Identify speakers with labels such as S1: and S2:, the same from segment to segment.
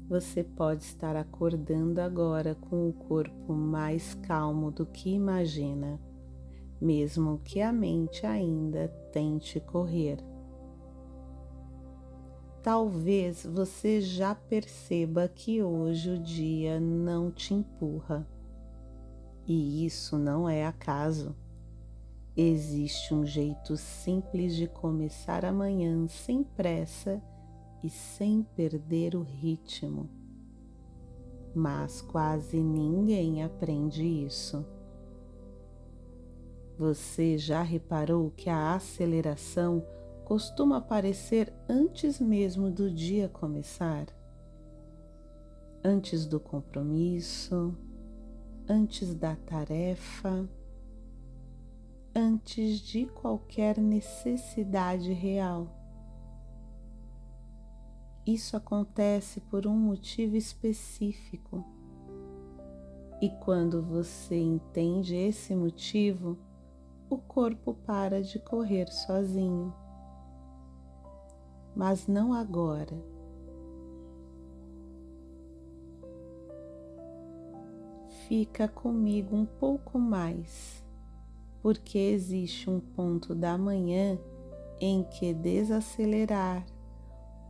S1: Você pode estar acordando agora com o corpo mais calmo do que imagina, mesmo que a mente ainda tente correr. Talvez você já perceba que hoje o dia não te empurra. E isso não é acaso. Existe um jeito simples de começar amanhã sem pressa e sem perder o ritmo. Mas quase ninguém aprende isso. Você já reparou que a aceleração costuma aparecer antes mesmo do dia começar? Antes do compromisso, antes da tarefa, antes de qualquer necessidade real. Isso acontece por um motivo específico. E quando você entende esse motivo, o corpo para de correr sozinho. Mas não agora. Fica comigo um pouco mais, porque existe um ponto da manhã em que desacelerar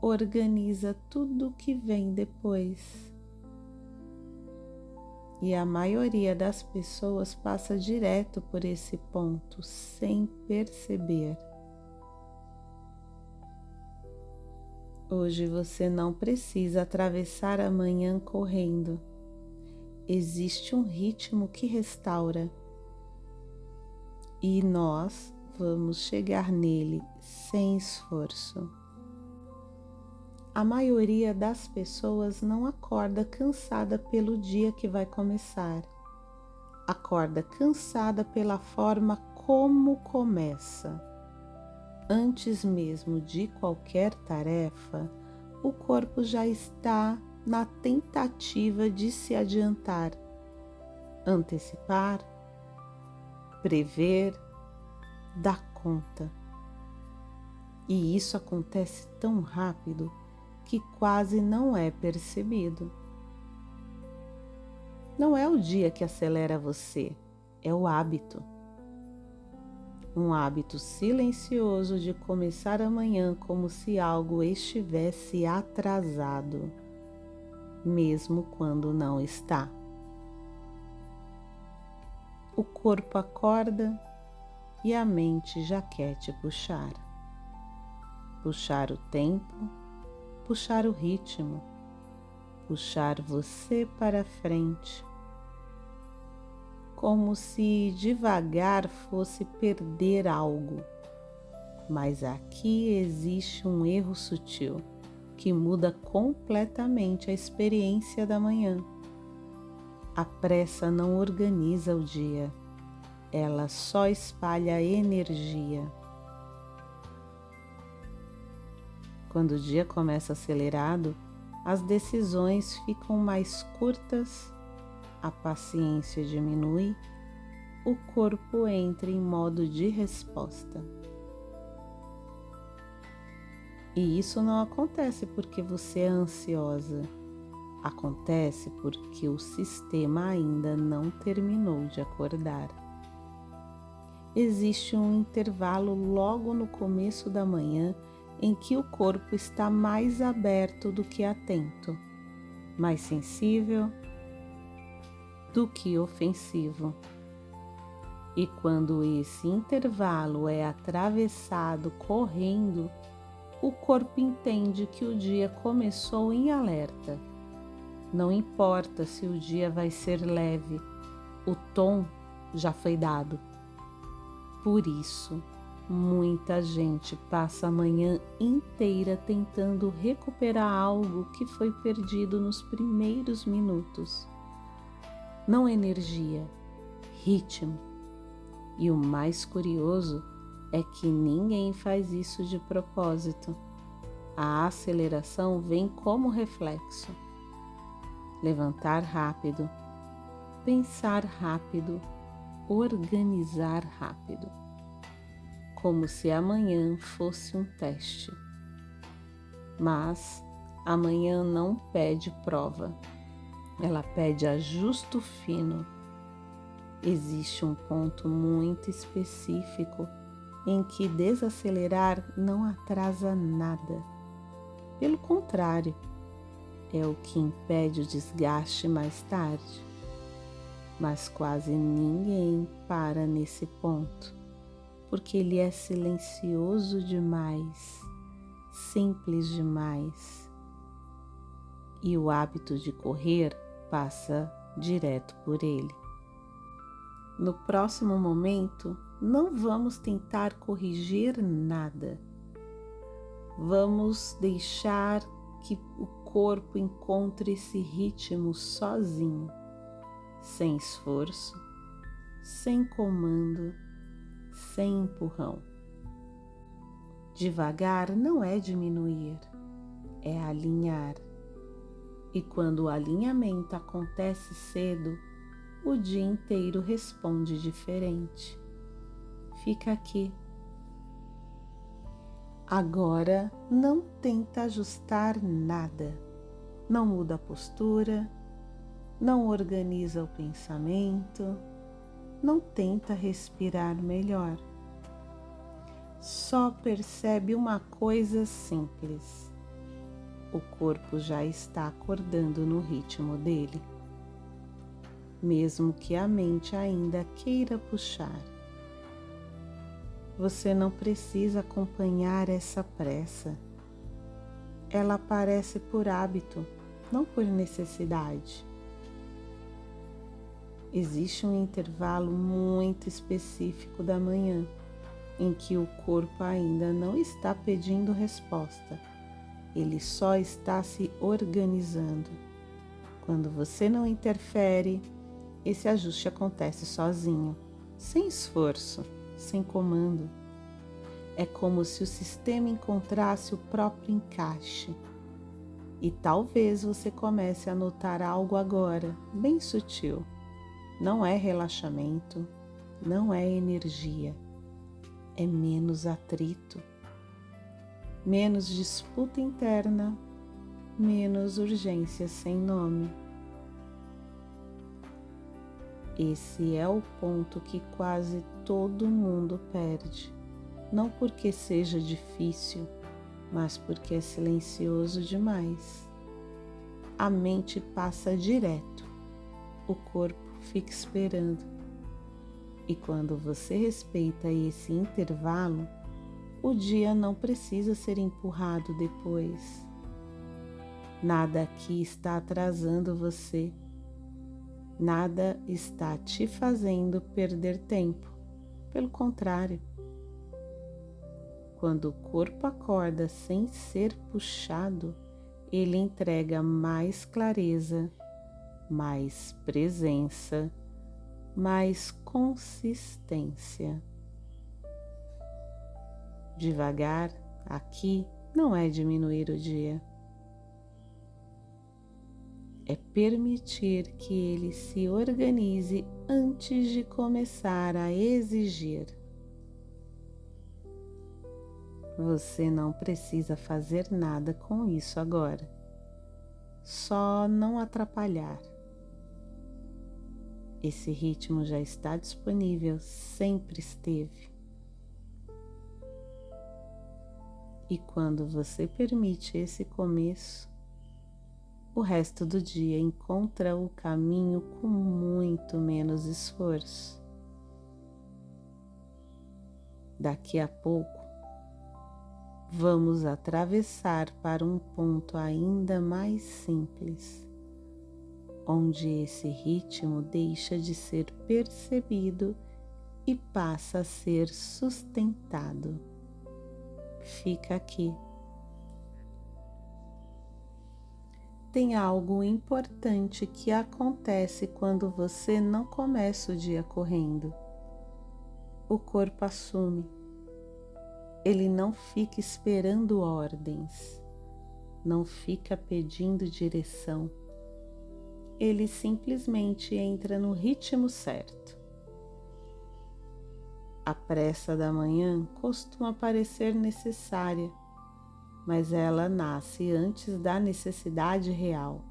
S1: organiza tudo o que vem depois. E a maioria das pessoas passa direto por esse ponto sem perceber. Hoje você não precisa atravessar a manhã correndo. Existe um ritmo que restaura. E nós vamos chegar nele sem esforço. A maioria das pessoas não acorda cansada pelo dia que vai começar. Acorda cansada pela forma como começa. Antes mesmo de qualquer tarefa, o corpo já está na tentativa de se adiantar, antecipar, prever, dar conta. E isso acontece tão rápido que quase não é percebido. Não é o dia que acelera você, é o hábito. Um hábito silencioso de começar amanhã como se algo estivesse atrasado, mesmo quando não está. O corpo acorda e a mente já quer te puxar. Puxar o tempo, puxar o ritmo, puxar você para frente. Como se devagar fosse perder algo. Mas aqui existe um erro sutil que muda completamente a experiência da manhã. A pressa não organiza o dia, ela só espalha energia. Quando o dia começa acelerado, as decisões ficam mais curtas, a paciência diminui, o corpo entra em modo de resposta. E isso não acontece porque você é ansiosa, acontece porque o sistema ainda não terminou de acordar. Existe um intervalo logo no começo da manhã em que o corpo está mais aberto do que atento, mais sensível do que ofensivo. E quando esse intervalo é atravessado correndo, o corpo entende que o dia começou em alerta. Não importa se o dia vai ser leve, o tom já foi dado. Por isso, muita gente passa a manhã inteira tentando recuperar algo que foi perdido nos primeiros minutos. Não energia, ritmo. E o mais curioso é que ninguém faz isso de propósito. A aceleração vem como reflexo. Levantar rápido, pensar rápido, organizar rápido. Como se amanhã fosse um teste. Mas A manhã não pede prova, ela pede ajuste fino. Existe um ponto muito específico em que desacelerar não atrasa nada. Pelo contrário, é o que impede o desgaste mais tarde. Mas quase ninguém para nesse ponto, porque ele é silencioso demais, simples demais. E o hábito de correr passa direto por ele. No próximo momento, não vamos tentar corrigir nada. Vamos deixar que o corpo encontre esse ritmo sozinho, sem esforço, sem comando, sem empurrão. Devagar não é diminuir, é alinhar. E quando o alinhamento acontece cedo, o dia inteiro responde diferente. Fica aqui. Agora não tenta ajustar nada. Não muda a postura, não organiza o pensamento, não tenta respirar melhor. Só percebe uma coisa simples. O corpo já está acordando no ritmo dele, mesmo que a mente ainda queira puxar. Você não precisa acompanhar essa pressa. Ela aparece por hábito, não por necessidade. Existe um intervalo muito específico da manhã, em que o corpo ainda não está pedindo resposta. Ele só está se organizando. Quando você não interfere, esse ajuste acontece sozinho, sem esforço, sem comando. É como se o sistema encontrasse o próprio encaixe. E talvez você comece a notar algo agora, bem sutil. Não é relaxamento, não é energia, é menos atrito, menos disputa interna, menos urgência sem nome. Esse é o ponto que quase todo mundo perde, não porque seja difícil, mas porque é silencioso demais. A mente passa direto, o corpo fica esperando. E quando você respeita esse intervalo, o dia não precisa ser empurrado depois. Nada aqui está atrasando você. Nada está te fazendo perder tempo. Pelo contrário, quando o corpo acorda sem ser puxado, ele entrega mais clareza, mais presença, mais consistência. Devagar, aqui, não é diminuir o dia. É permitir que ele se organize antes de começar a exigir. Você não precisa fazer nada com isso agora. Só não atrapalhar. Esse ritmo já está disponível, sempre esteve. E quando você permite esse começo, o resto do dia encontra o caminho com muito menos esforço. Daqui a pouco, vamos atravessar para um ponto ainda mais simples, onde esse ritmo deixa de ser percebido e passa a ser sustentado. Fica aqui. Tem algo importante que acontece quando você não começa o dia correndo. O corpo assume. Ele não fica esperando ordens, não fica pedindo direção. Ele simplesmente entra no ritmo certo. A pressa da manhã costuma parecer necessária, mas ela nasce antes da necessidade real.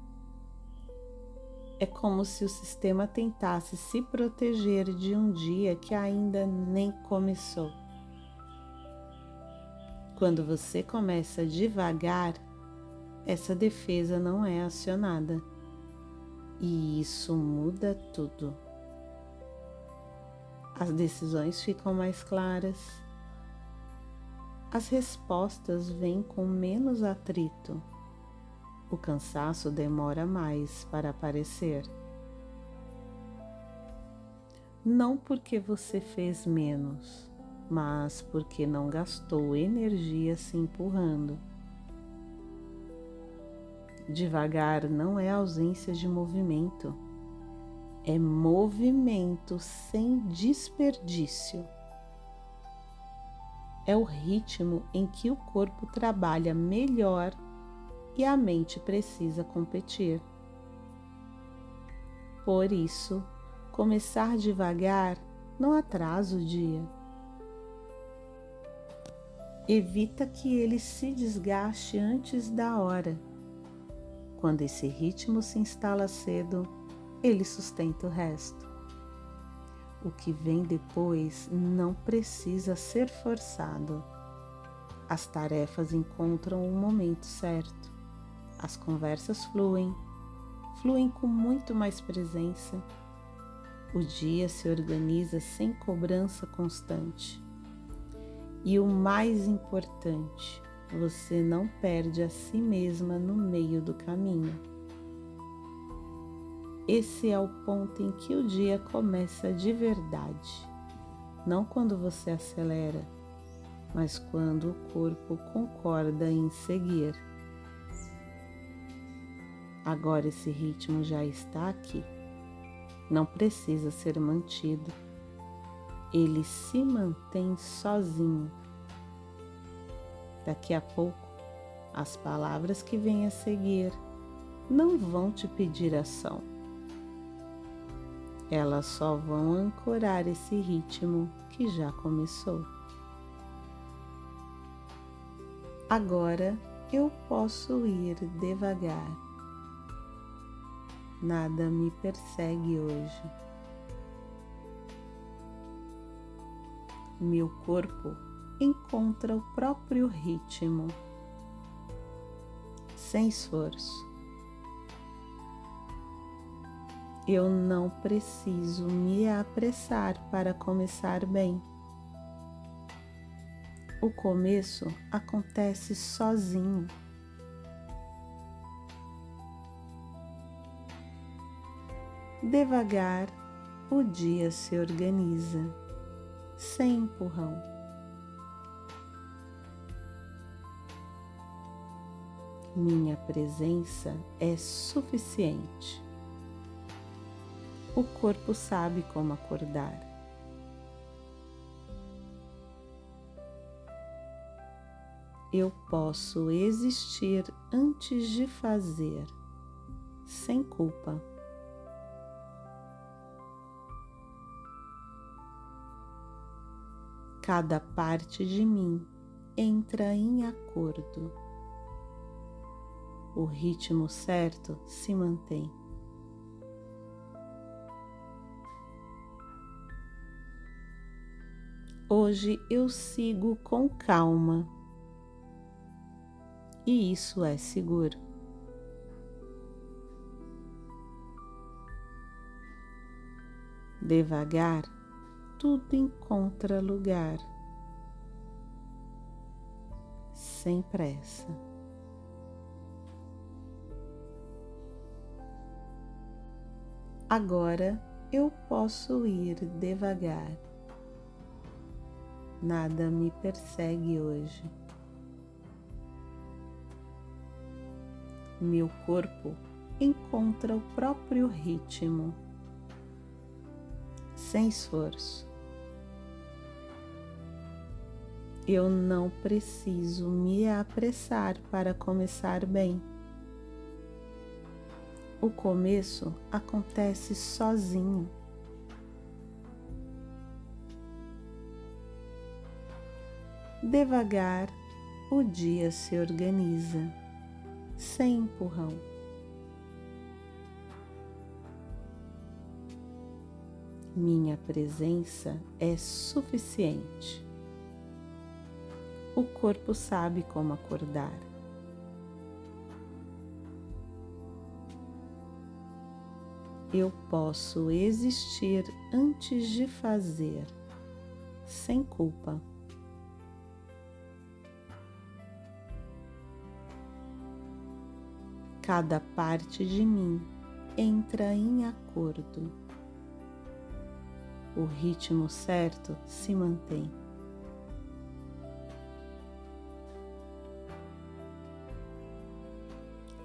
S1: É como se o sistema tentasse se proteger de um dia que ainda nem começou. Quando você começa devagar, essa defesa não é acionada. E isso muda tudo. As decisões ficam mais claras. As respostas vêm com menos atrito. O cansaço demora mais para aparecer. Não porque você fez menos, mas porque não gastou energia se empurrando. Devagar não é ausência de movimento, é movimento sem desperdício. É o ritmo em que o corpo trabalha melhor e a mente precisa competir. Por isso, começar devagar não atrasa o dia. Evita que ele se desgaste antes da hora. Quando esse ritmo se instala cedo, ele sustenta o resto. O que vem depois não precisa ser forçado. As tarefas encontram o momento certo. As conversas fluem com muito mais presença. O dia se organiza sem cobrança constante. E o mais importante, você não perde a si mesma no meio do caminho. Esse é o ponto em que o dia começa de verdade. Não quando você acelera, mas quando o corpo concorda em seguir. Agora esse ritmo já está aqui. Não precisa ser mantido. Ele se mantém sozinho. Daqui a pouco, as palavras que vêm a seguir não vão te pedir ação. Elas só vão ancorar esse ritmo que já começou. Agora eu posso ir devagar. Nada me persegue hoje. Meu corpo encontra o próprio ritmo, sem esforço. Eu não preciso me apressar para começar bem. O começo acontece sozinho. Devagar, o dia se organiza, sem empurrão. Minha presença é suficiente. O corpo sabe como acordar. Eu posso existir antes de fazer, sem culpa. Cada parte de mim entra em acordo. O ritmo certo se mantém. Hoje eu sigo com calma. E isso é seguro. Devagar, tudo encontra lugar. Sem pressa. Agora eu posso ir devagar. Nada me persegue hoje. Meu corpo encontra o próprio ritmo, sem esforço. Eu não preciso me apressar para começar bem. O começo acontece sozinho. Devagar, o dia se organiza, sem empurrão. Minha presença é suficiente. O corpo sabe como acordar. Eu posso existir antes de fazer, sem culpa. Cada parte de mim entra em acordo. O ritmo certo se mantém.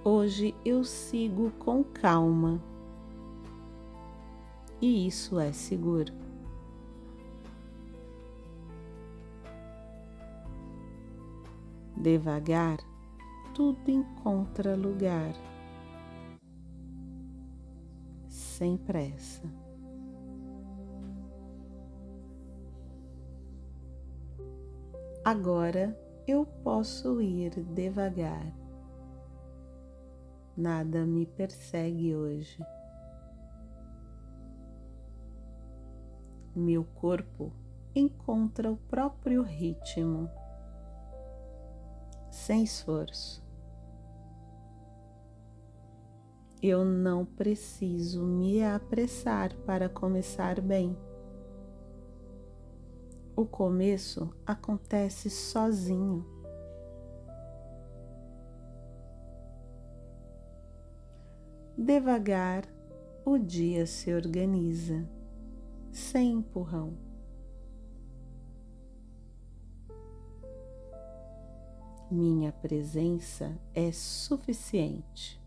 S1: Hoje eu sigo com calma. E isso é seguro. Devagar, tudo encontra lugar. Sem pressa. Agora eu posso ir devagar. Nada me persegue hoje. Meu corpo encontra o próprio ritmo, sem esforço. Eu não preciso me apressar para começar bem. O começo acontece sozinho. Devagar, o dia se organiza, sem empurrão. Minha presença é suficiente.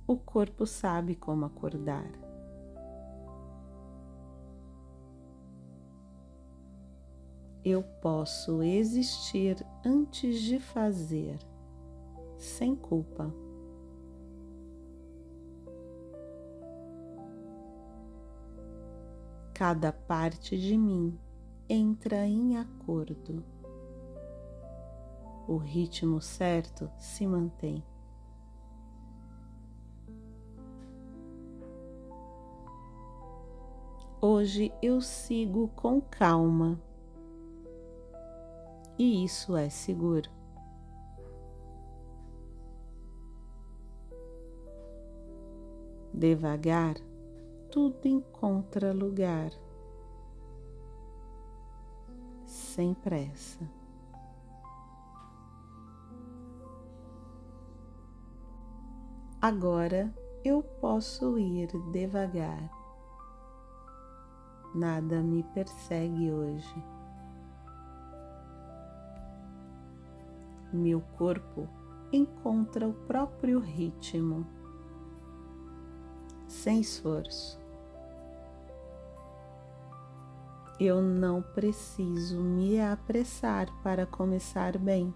S1: O corpo sabe como acordar. Eu posso existir antes de fazer, sem culpa. Cada parte de mim entra em acordo. O ritmo certo se mantém. Hoje eu sigo com calma. E isso é seguro. Devagar, tudo encontra lugar. Sem pressa. Agora eu posso ir devagar. Nada me persegue hoje. Meu corpo encontra o próprio ritmo, sem esforço. Eu não preciso me apressar para começar bem.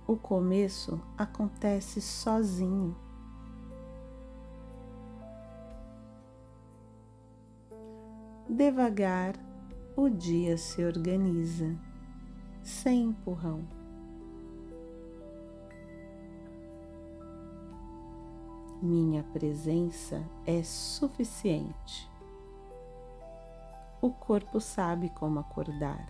S1: O começo acontece sozinho. Devagar, o dia se organiza, sem empurrão. Minha presença é suficiente. O corpo sabe como acordar.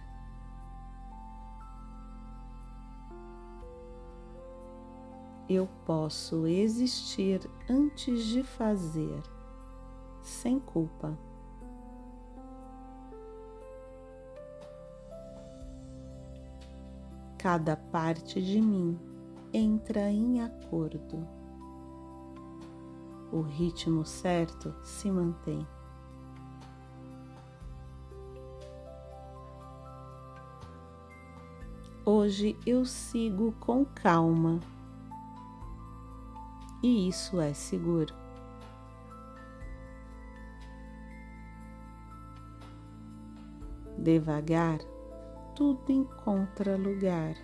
S1: Eu posso existir antes de fazer, sem culpa. Cada parte de mim entra em acordo. O ritmo certo se mantém. Hoje eu sigo com calma. E isso é seguro. Devagar, tudo encontra lugar.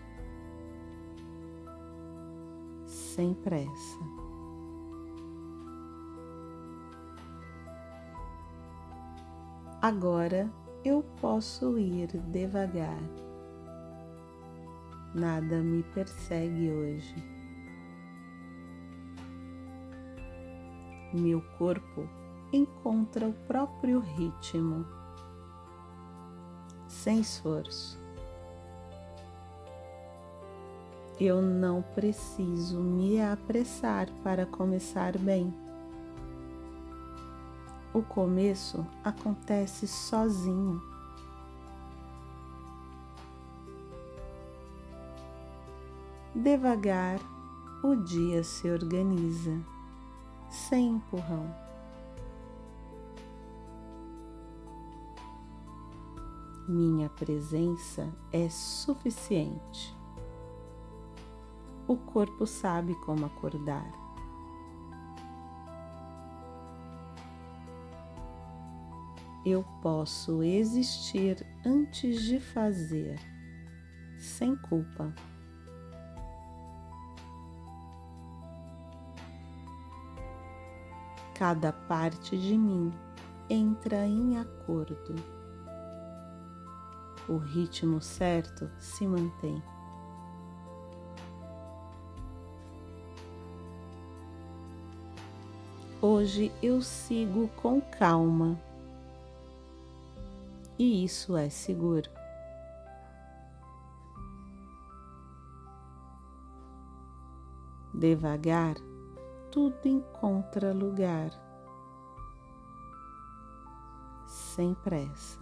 S1: Sem pressa. Agora eu posso ir devagar. Nada me persegue hoje. Meu corpo encontra o próprio ritmo, sem esforço. Eu não preciso me apressar para começar bem. O começo acontece sozinho. Devagar, o dia se organiza, sem empurrão. Minha presença é suficiente. O corpo sabe como acordar. Eu posso existir antes de fazer, sem culpa. Cada parte de mim entra em acordo. O ritmo certo se mantém. Hoje eu sigo com calma. E isso é seguro. Devagar, tudo encontra lugar, sem pressa.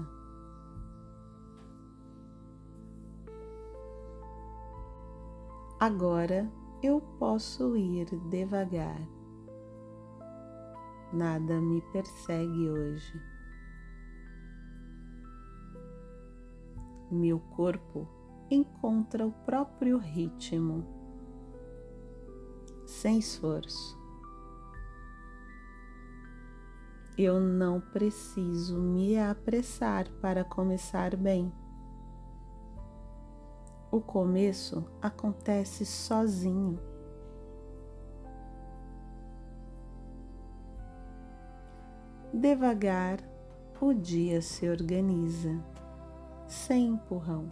S1: Agora eu posso ir devagar. Nada me persegue hoje. Meu corpo encontra o próprio ritmo, sem esforço. Eu não preciso me apressar para começar bem. O começo acontece sozinho. Devagar, o dia se organiza, sem empurrão.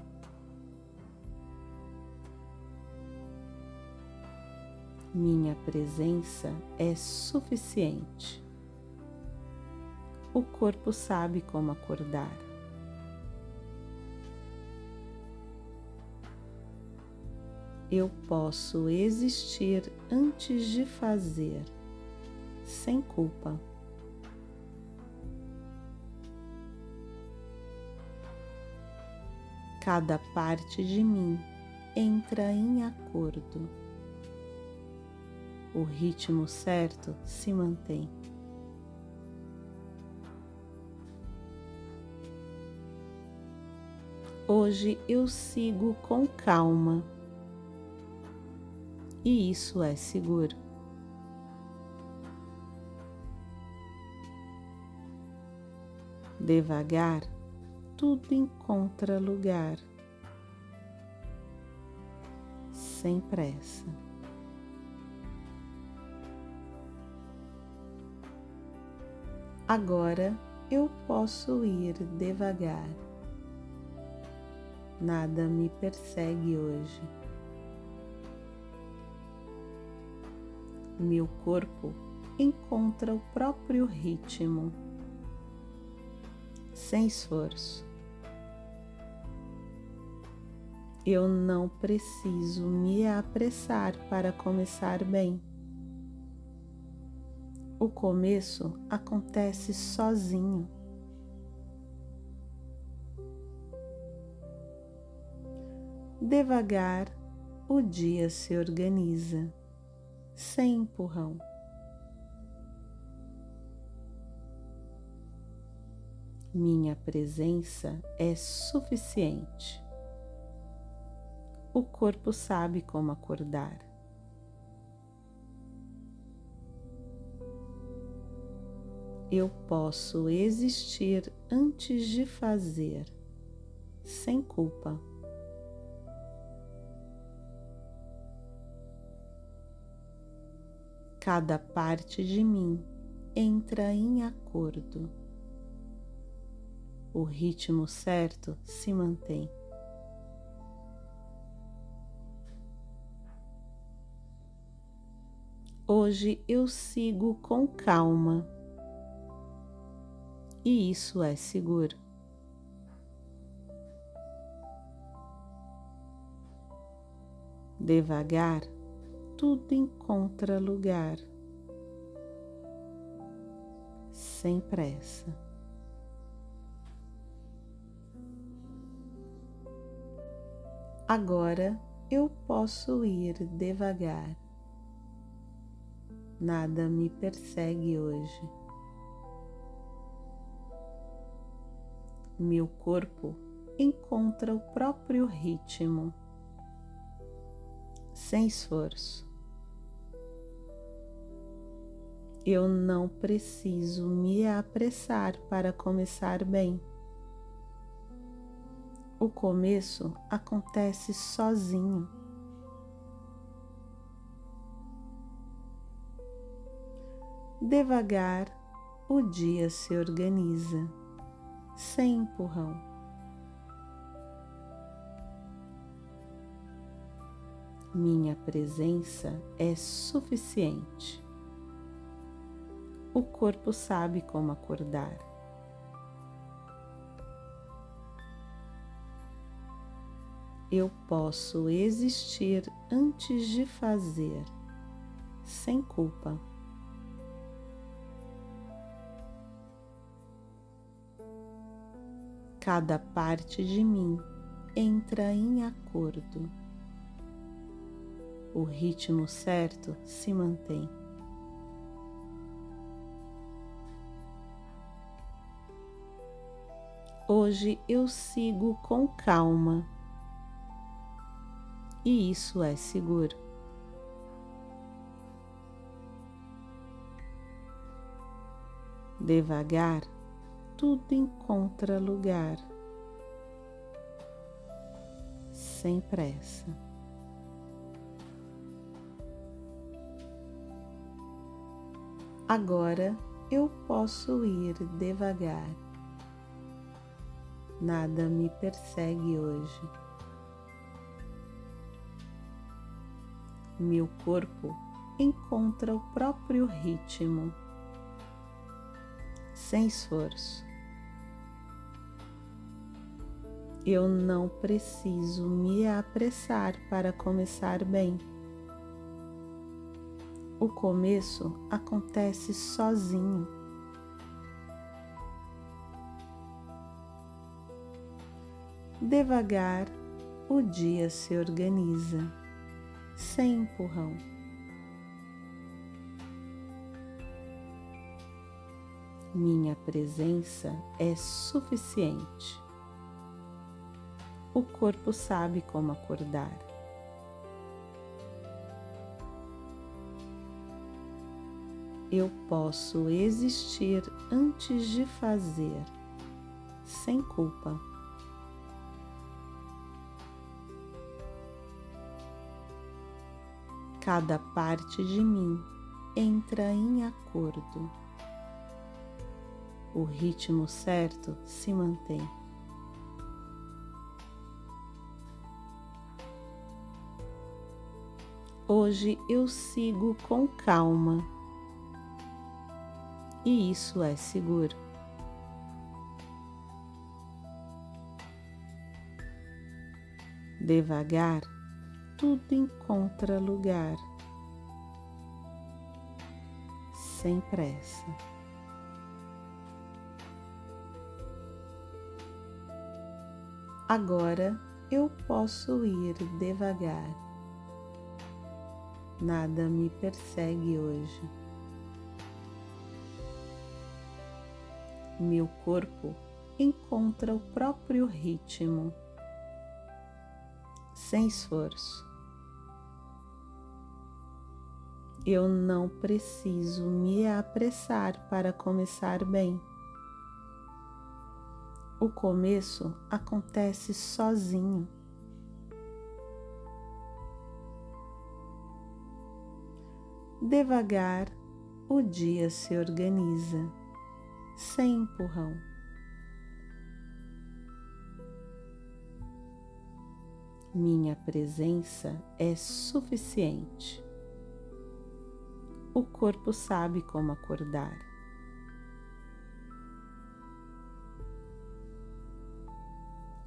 S1: Minha presença é suficiente. O corpo sabe como acordar. Eu posso existir antes de fazer, sem culpa. Cada parte de mim entra em acordo. O ritmo certo se mantém. Hoje eu sigo com calma. E isso é seguro. Devagar, tudo encontra lugar, sem pressa. Agora eu posso ir devagar. Nada me persegue hoje. Meu corpo encontra o próprio ritmo, sem esforço. Eu não preciso me apressar para começar bem. O começo acontece sozinho. Devagar, o dia se organiza, sem empurrão. Minha presença é suficiente. O corpo sabe como acordar. Eu posso existir antes de fazer, sem culpa. Cada parte de mim entra em acordo. O ritmo certo se mantém. Hoje eu sigo com calma e isso é seguro. Devagar, tudo encontra lugar, sem pressa. Agora eu posso ir devagar. Nada me persegue hoje. Meu corpo encontra o próprio ritmo, sem esforço. Eu não preciso me apressar para começar bem. O começo acontece sozinho. Devagar, o dia se organiza, sem empurrão. Minha presença é suficiente. O corpo sabe como acordar. Eu posso existir antes de fazer, sem culpa. Cada parte de mim entra em acordo. O ritmo certo se mantém. Hoje eu sigo com calma e isso é seguro. Devagar, tudo encontra lugar, sem pressa. Agora eu posso ir devagar. Nada me persegue hoje. Meu corpo encontra o próprio ritmo, sem esforço. Eu não preciso me apressar para começar bem. O começo acontece sozinho. Devagar, o dia se organiza, sem empurrão. Minha presença é suficiente. O corpo sabe como acordar. Eu posso existir antes de fazer, sem culpa. Cada parte de mim entra em acordo. O ritmo certo se mantém. Hoje eu sigo com calma e isso é seguro. Devagar, tudo encontra lugar, sem pressa. Agora eu posso ir devagar. Nada me persegue hoje. Meu corpo encontra o próprio ritmo, sem esforço. Eu não preciso me apressar para começar bem. O começo acontece sozinho. Devagar, o dia se organiza, sem empurrão. Minha presença é suficiente. O corpo sabe como acordar.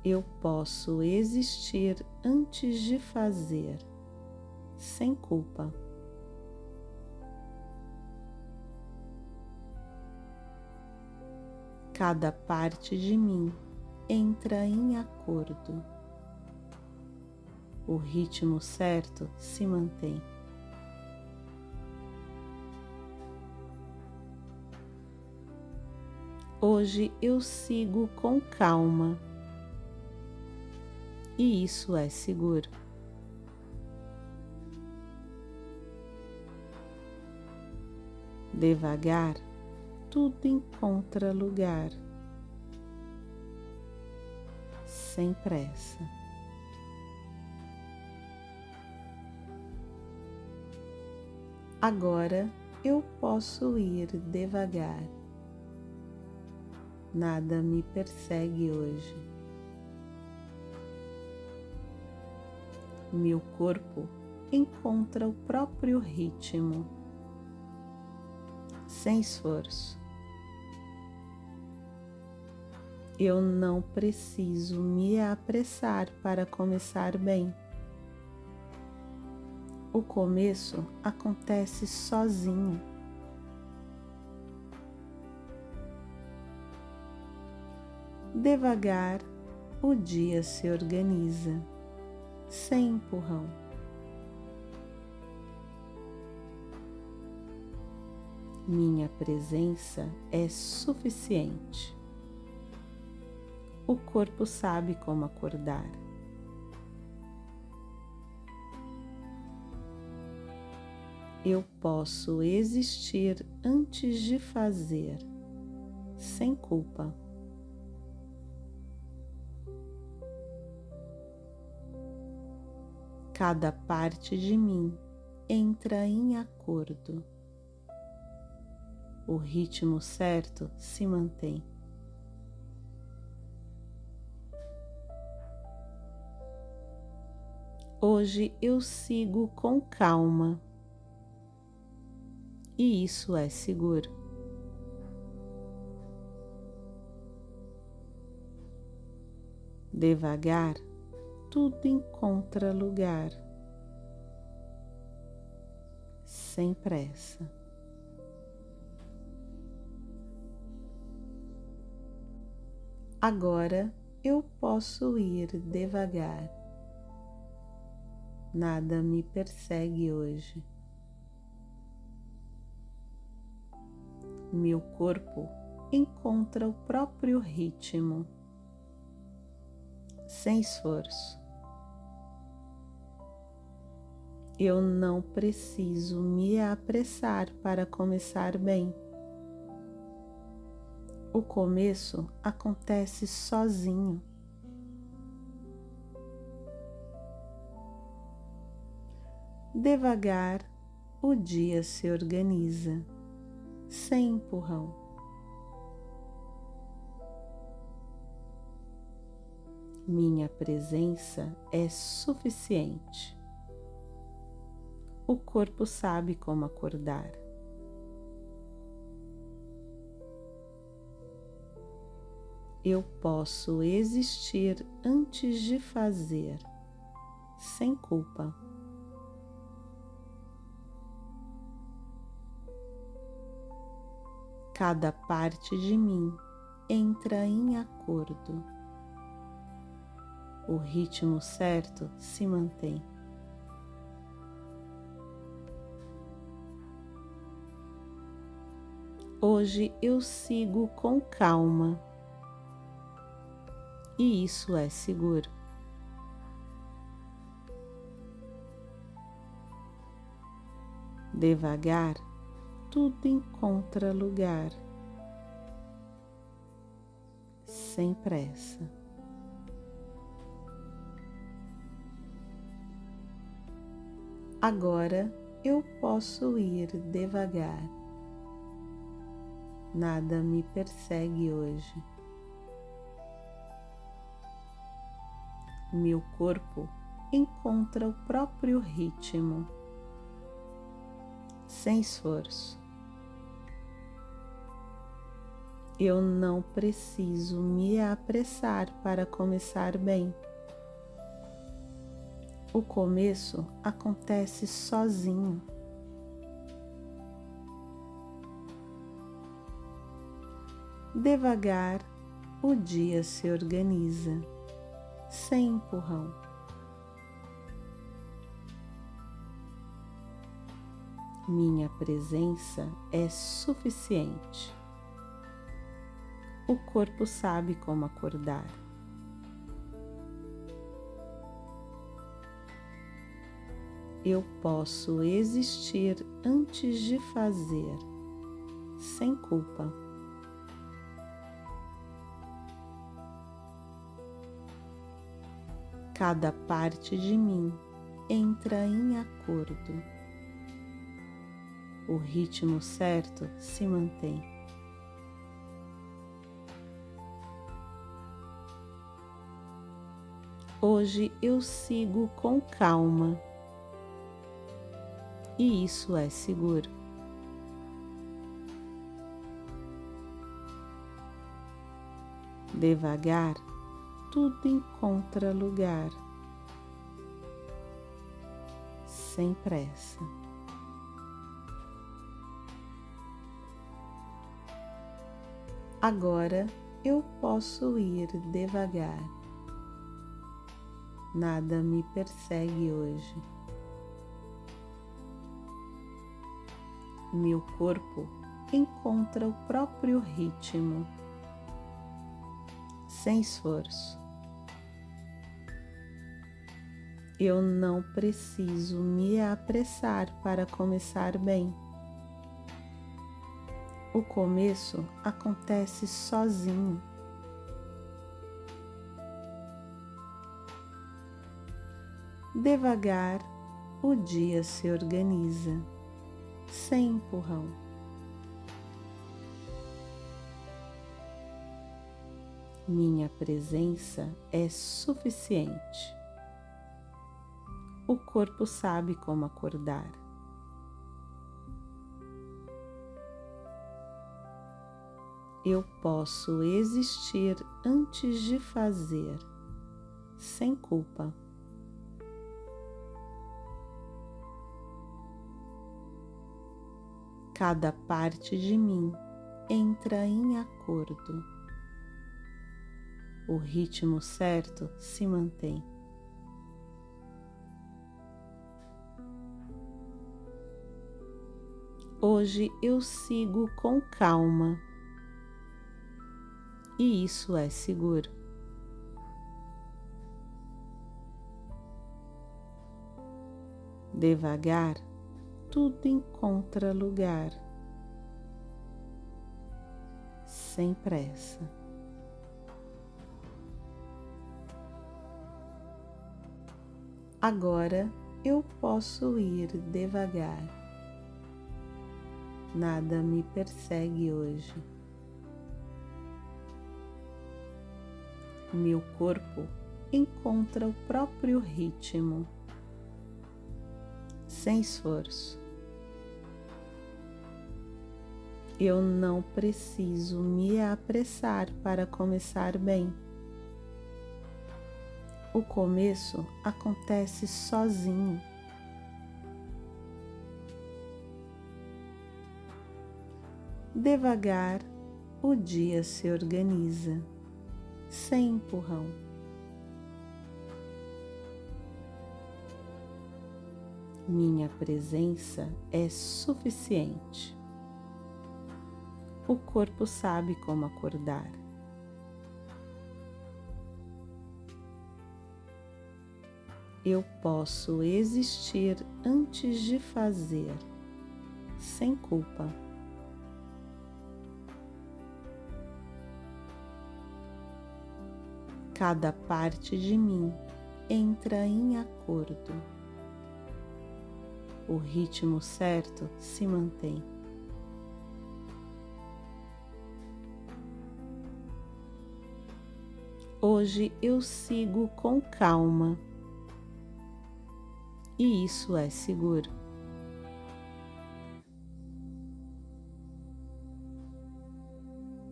S1: Eu posso existir antes de fazer, sem culpa. Cada parte de mim entra em acordo. O ritmo certo se mantém. Hoje eu sigo com calma. E isso é seguro. Devagar, tudo encontra lugar. Sem pressa. Agora eu posso ir devagar. Nada me persegue hoje. Meu corpo encontra o próprio ritmo, sem esforço. Eu não preciso me apressar para começar bem. O começo acontece sozinho. Devagar, o dia se organiza, sem empurrão. Minha presença é suficiente. O corpo sabe como acordar. Eu posso existir antes de fazer, sem culpa. Cada parte de mim entra em acordo. O ritmo certo se mantém. Hoje eu sigo com calma. E isso é seguro. Devagar, tudo encontra lugar. Sem pressa. Agora eu posso ir devagar. Nada me persegue hoje. Meu corpo encontra o próprio ritmo, sem esforço. Eu não preciso me apressar para começar bem. O começo acontece sozinho. Devagar, o dia se organiza, sem empurrão. Minha presença é suficiente. O corpo sabe como acordar. Eu posso existir antes de fazer, sem culpa. Cada parte de mim entra em acordo. O ritmo certo se mantém. Hoje eu sigo com calma. E isso é seguro. Devagar, tudo encontra lugar. Sem pressa. Agora eu posso ir devagar. Nada me persegue hoje. Meu corpo encontra o próprio ritmo, sem esforço. Eu não preciso me apressar para começar bem. O começo acontece sozinho. Devagar, o dia se organiza, sem empurrão. Minha presença é suficiente. O corpo sabe como acordar. Eu posso existir antes de fazer, sem culpa. Cada parte de mim entra em acordo. O ritmo certo se mantém. Hoje eu sigo com calma. E isso é seguro. Devagar, tudo encontra lugar. Sem pressa. Agora eu posso ir devagar. Nada me persegue hoje. Meu corpo encontra o próprio ritmo, sem esforço. Eu não preciso me apressar para começar bem. O começo acontece sozinho. Devagar, o dia se organiza, sem empurrão. Minha presença é suficiente. O corpo sabe como acordar. Eu posso existir antes de fazer, sem culpa. Cada parte de mim entra em acordo. O ritmo certo se mantém. Hoje eu sigo com calma. E isso é seguro. Devagar, tudo encontra lugar. Sem pressa. Agora eu posso ir devagar. Nada me persegue hoje. Meu corpo encontra o próprio ritmo, sem esforço. Eu não preciso me apressar para começar bem. O começo acontece sozinho. Devagar, o dia se organiza, sem empurrão. Minha presença é suficiente. O corpo sabe como acordar. Eu posso existir antes de fazer, sem culpa. Cada parte de mim entra em acordo. O ritmo certo se mantém. Hoje eu sigo com calma. E isso é seguro.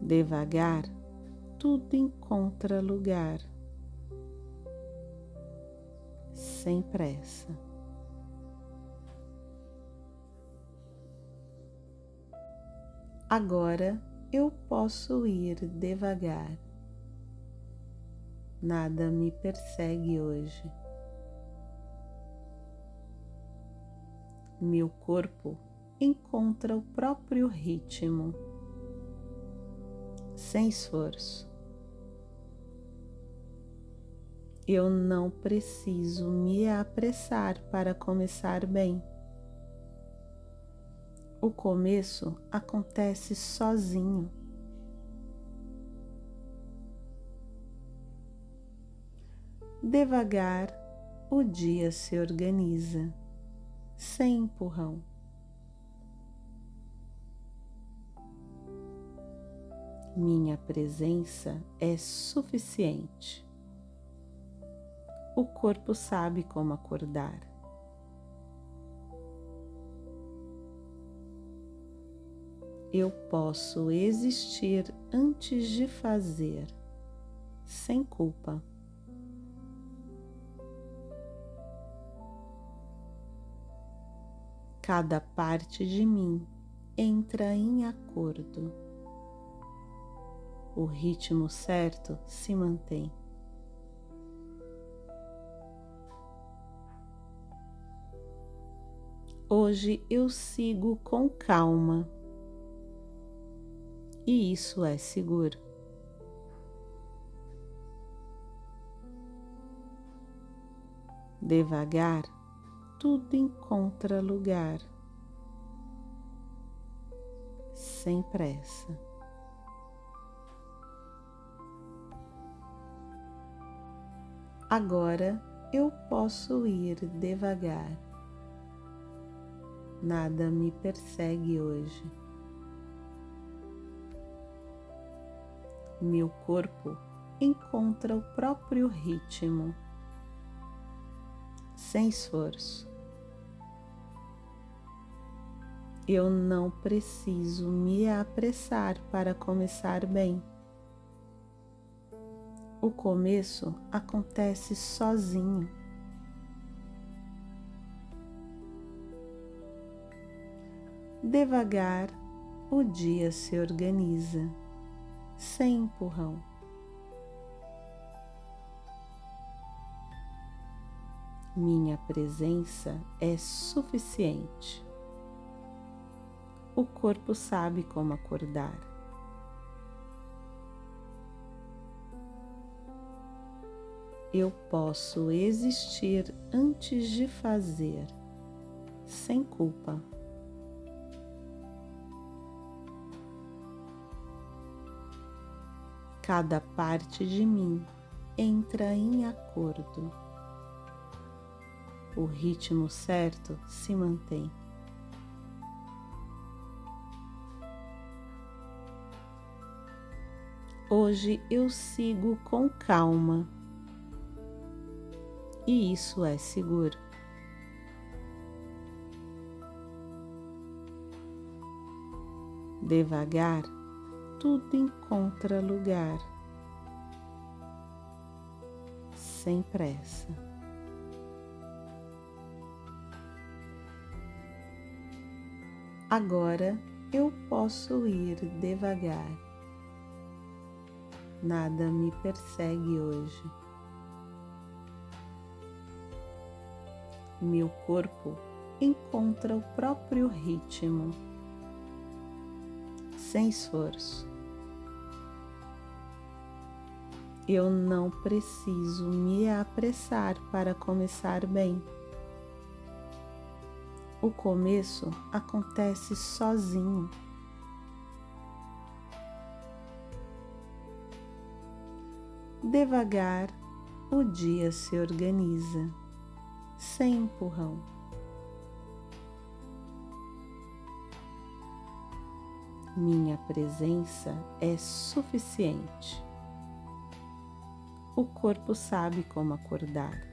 S1: Devagar, tudo encontra lugar, sem pressa. Agora eu posso ir devagar. Nada me persegue hoje. Meu corpo encontra o próprio ritmo, sem esforço. Eu não preciso me apressar para começar bem. O começo acontece sozinho. Devagar, o dia se organiza, sem empurrão. Minha presença é suficiente. O corpo sabe como acordar. Eu posso existir antes de fazer, sem culpa. Cada parte de mim entra em acordo. O ritmo certo se mantém. Hoje eu sigo com calma. E isso é seguro. Devagar, tudo encontra lugar, sem pressa. Agora eu posso ir devagar. Nada me persegue hoje. Meu corpo encontra o próprio ritmo, sem esforço. Eu não preciso me apressar para começar bem. O começo acontece sozinho. Devagar, o dia se organiza, sem empurrão. Minha presença é suficiente. O corpo sabe como acordar. Eu posso existir antes de fazer, sem culpa. Cada parte de mim entra em acordo. O ritmo certo se mantém. Hoje eu sigo com calma. E isso é seguro. Devagar, tudo encontra lugar, sem pressa. Agora eu posso ir devagar. Nada me persegue hoje. Meu corpo encontra o próprio ritmo, sem esforço. Eu não preciso me apressar para começar bem. O começo acontece sozinho. Devagar, o dia se organiza, sem empurrão. Minha presença é suficiente. O corpo sabe como acordar.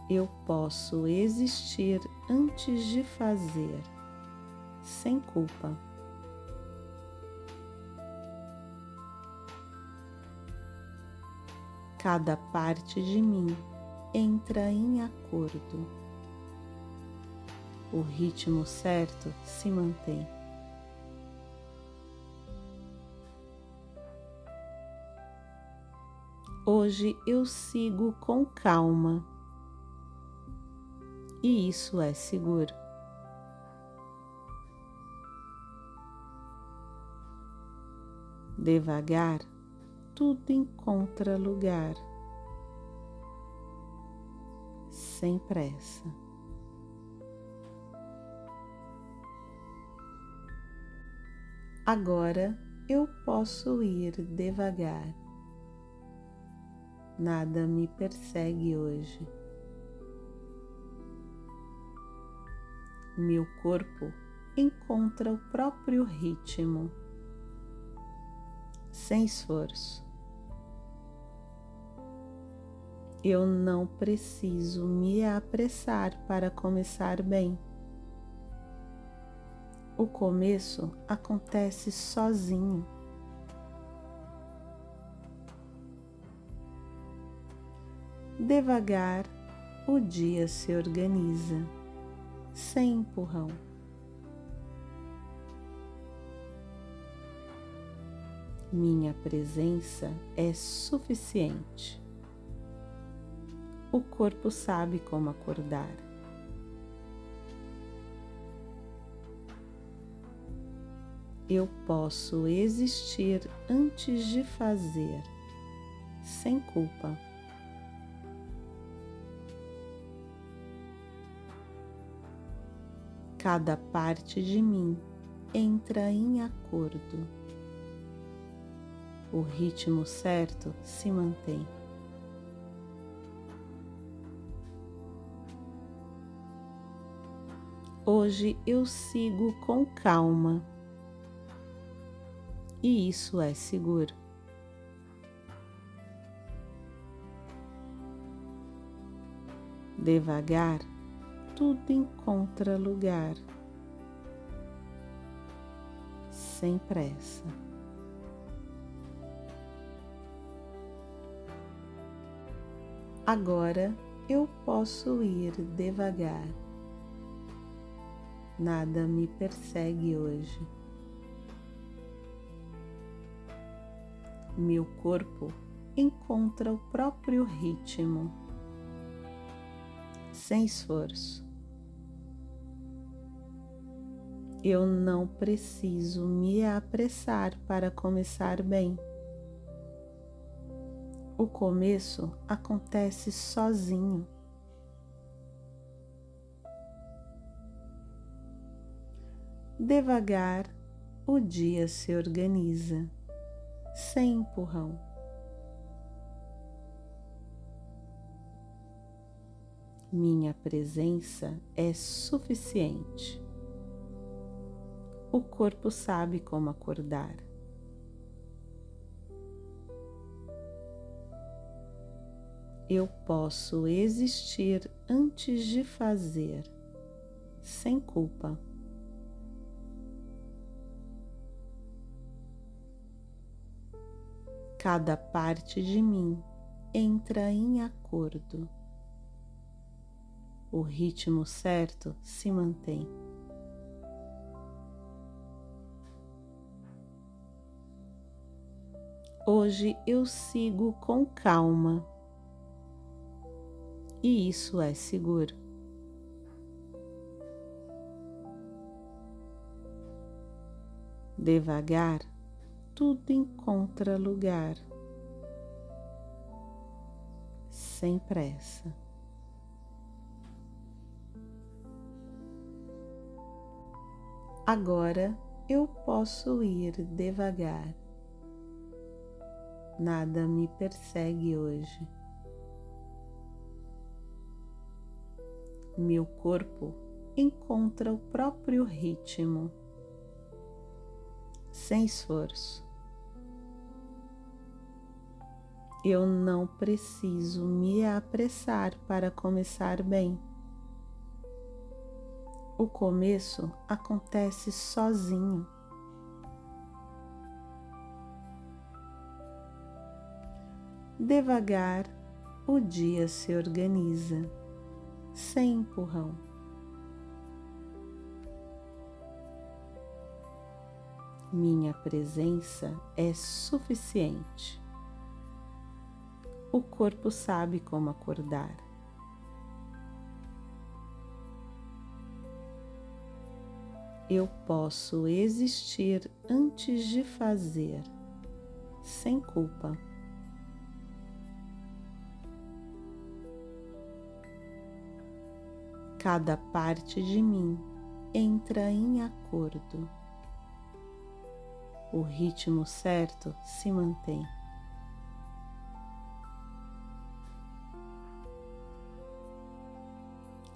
S1: Eu posso existir antes de fazer, sem culpa. Cada parte de mim entra em acordo. O ritmo certo se mantém. Hoje eu sigo com calma, e isso é seguro. Devagar, tudo encontra lugar, sem pressa. Agora eu posso ir devagar. Nada me persegue hoje. Meu corpo encontra o próprio ritmo, sem esforço. Eu não preciso me apressar para começar bem. O começo acontece sozinho. Devagar, o dia se organiza, sem empurrão. Minha presença é suficiente. O corpo sabe como acordar. Eu posso existir antes de fazer, sem culpa. Cada parte de mim entra em acordo. O ritmo certo se mantém. Hoje eu sigo com calma, e isso é seguro. Devagar, tudo encontra lugar, sem pressa. Agora eu posso ir devagar. Nada me persegue hoje. Meu corpo encontra o próprio ritmo, sem esforço. Eu não preciso me apressar para começar bem. O começo acontece sozinho. Devagar, o dia se organiza, sem empurrão. Minha presença é suficiente. O corpo sabe como acordar. Eu posso existir antes de fazer, sem culpa. Cada parte de mim entra em acordo. O ritmo certo se mantém. Hoje eu sigo com calma, e isso é seguro. Devagar, tudo encontra lugar, sem pressa. Agora eu posso ir devagar. Nada me persegue hoje. Meu corpo encontra o próprio ritmo, sem esforço. Eu não preciso me apressar para começar bem. O começo acontece sozinho. Devagar, o dia se organiza, sem empurrão. Minha presença é suficiente. O corpo sabe como acordar. Eu posso existir antes de fazer, sem culpa. Cada parte de mim entra em acordo. O ritmo certo se mantém.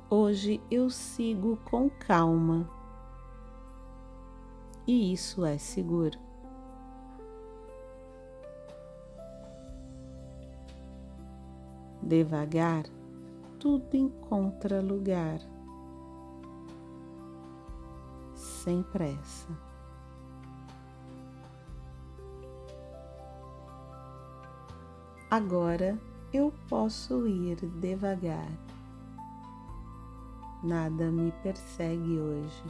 S1: Hoje eu sigo com calma. E isso é seguro. Devagar, tudo encontra lugar. Sem pressa. Agora eu posso ir devagar. Nada me persegue hoje.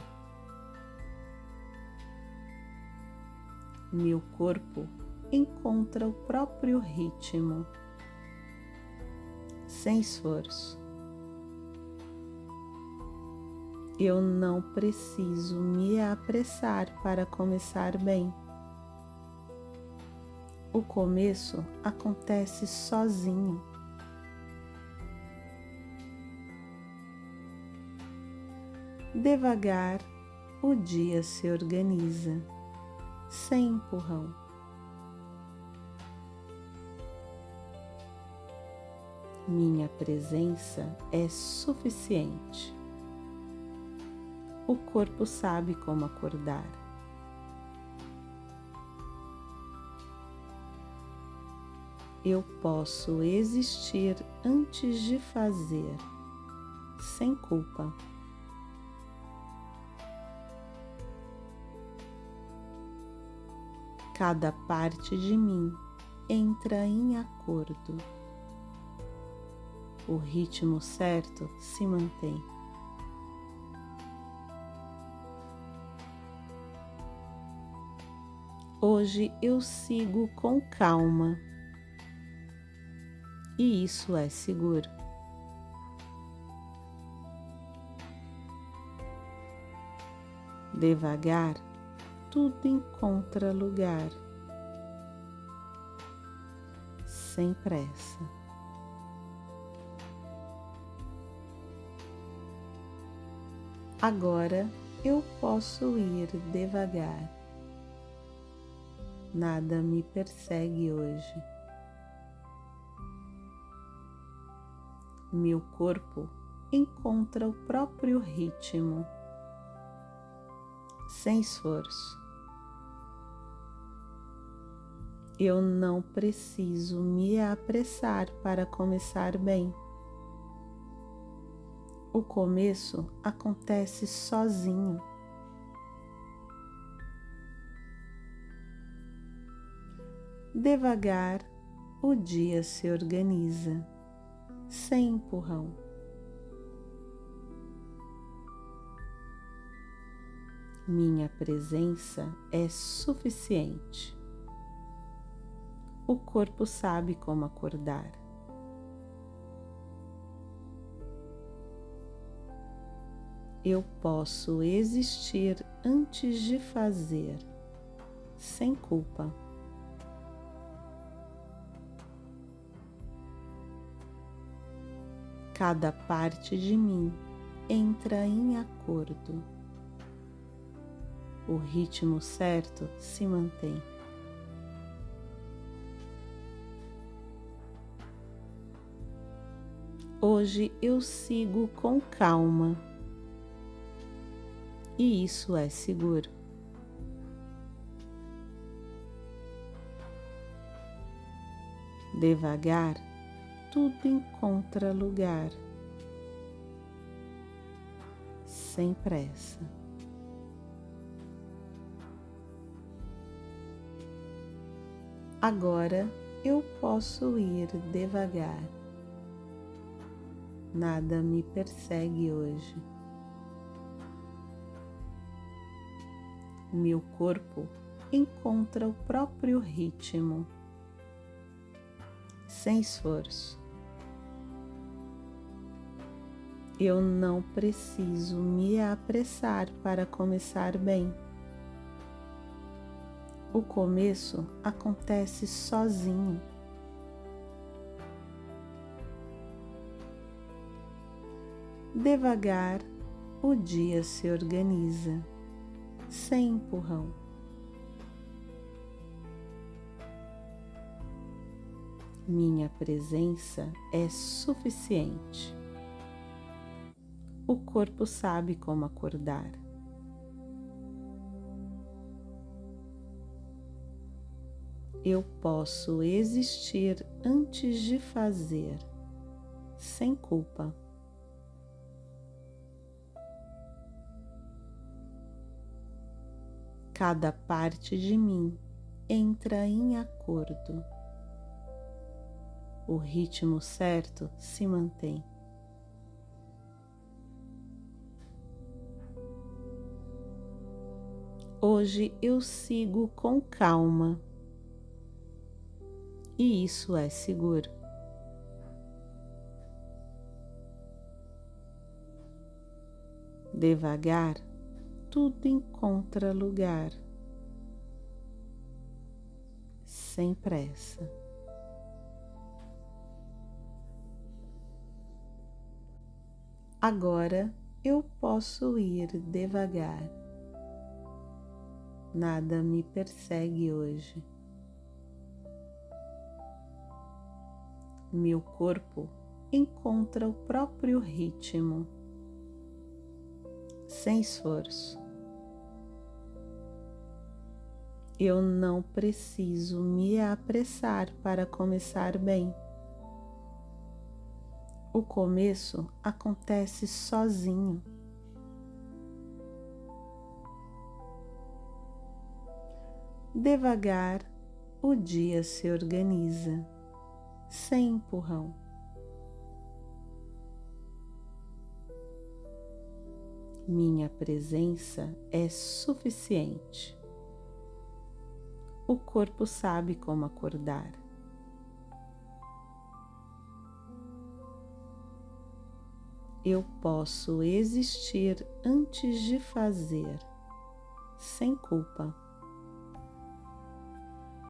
S1: Meu corpo encontra o próprio ritmo, sem esforço. Eu não preciso me apressar para começar bem. O começo acontece sozinho. Devagar, o dia se organiza, sem empurrão. Minha presença é suficiente. O corpo sabe como acordar. Eu posso existir antes de fazer, sem culpa. Cada parte de mim entra em acordo. O ritmo certo se mantém. Hoje eu sigo com calma. E isso é seguro. Devagar, tudo encontra lugar. Sem pressa. Agora eu posso ir devagar. Nada me persegue hoje. Meu corpo encontra o próprio ritmo, sem esforço. Eu não preciso me apressar para começar bem. O começo acontece sozinho. Devagar, o dia se organiza, sem empurrão. Minha presença é suficiente. O corpo sabe como acordar. Eu posso existir antes de fazer, sem culpa. Cada parte de mim entra em acordo. O ritmo certo se mantém. Hoje eu sigo com calma. E isso é seguro. Devagar, tudo encontra lugar. sem pressa. Agora eu posso ir devagar. Nada me persegue hoje. Meu corpo encontra o próprio ritmo, sem esforço. Eu não preciso me apressar para começar bem. O começo acontece sozinho. Devagar, o dia se organiza, sem empurrão. Minha presença é suficiente. O corpo sabe como acordar. Eu posso existir antes de fazer, sem culpa. Cada parte de mim entra em acordo. O ritmo certo se mantém. Hoje eu sigo com calma. E isso é seguro. Devagar, tudo encontra lugar, sem pressa. Agora eu posso ir devagar. Nada me persegue hoje. Meu corpo encontra o próprio ritmo, sem esforço. Eu não preciso me apressar para começar bem. O começo acontece sozinho. Devagar, o dia se organiza, sem empurrão. Minha presença é suficiente. O corpo sabe como acordar. Eu posso existir antes de fazer, sem culpa.